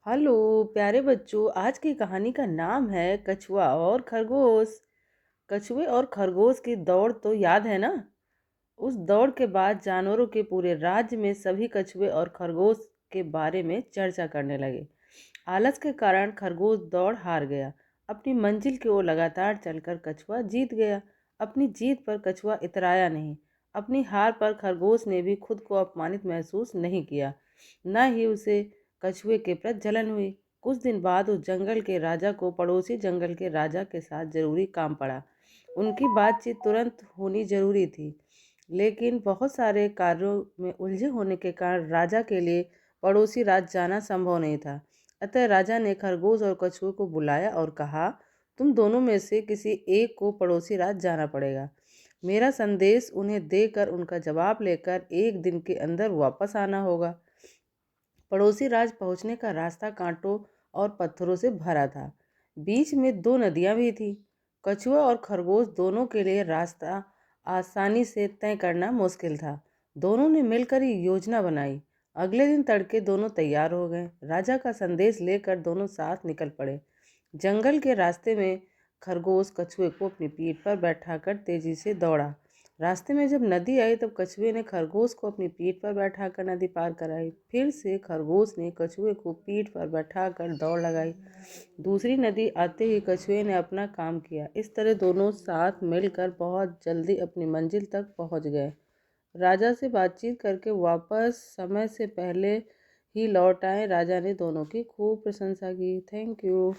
Hello प्यारे बच्चों, आज की कहानी का नाम है कछुआ और खरगोश। कछुए और खरगोश की दौड़ तो याद है ना। उस दौड़ के बाद जानवरों के पूरे राज्य में सभी कछुए और खरगोश के बारे में चर्चा करने लगे। आलस के कारण खरगोश दौड़ हार गया। अपनी मंजिल की ओर लगातार चलकर कछुआ जीत गया। अपनी जीत पर कछुआ इतराया नहीं। अपनी हार पर खरगोश ने भी खुद को अपमानित महसूस नहीं किया। न ही उसे कछुए के प्रति जलन हुई। कुछ दिन बाद उस जंगल के राजा को पड़ोसी जंगल के राजा के साथ जरूरी काम पड़ा। उनकी बातचीत तुरंत होनी जरूरी थी, लेकिन बहुत सारे कार्यों में उलझे होने के कारण राजा के लिए पड़ोसी राज्य जाना संभव नहीं था। अतः राजा ने खरगोश और कछुए को बुलाया और कहा, तुम दोनों में से किसी एक को पड़ोसी राज्य जाना पड़ेगा। मेरा संदेश उन्हें देकर उनका जवाब लेकर एक दिन के अंदर वापस आना होगा। पड़ोसी राज्य पहुंचने का रास्ता कांटों और पत्थरों से भरा था। बीच में दो नदियां भी थीं। कछुआ और खरगोश दोनों के लिए रास्ता आसानी से तय करना मुश्किल था। दोनों ने मिलकर ही योजना बनाई। अगले दिन तड़के दोनों तैयार हो गए। राजा का संदेश लेकर दोनों साथ निकल पड़े। जंगल के रास्ते में खरगोश कछुए को अपनी पीठ पर बैठाकर तेजी से दौड़ा। रास्ते में जब नदी आई तब कछुए ने खरगोश को अपनी पीठ पर बैठाकर नदी पार कराई। फिर से खरगोश ने कछुए को पीठ पर बैठाकर दौड़ लगाई। दूसरी नदी आते ही कछुए ने अपना काम किया। इस तरह दोनों साथ मिलकर बहुत जल्दी अपनी मंजिल तक पहुंच गए। राजा से बातचीत करके वापस समय से पहले ही लौट आए। राजा ने दोनों की खूब प्रशंसा की। Thank you.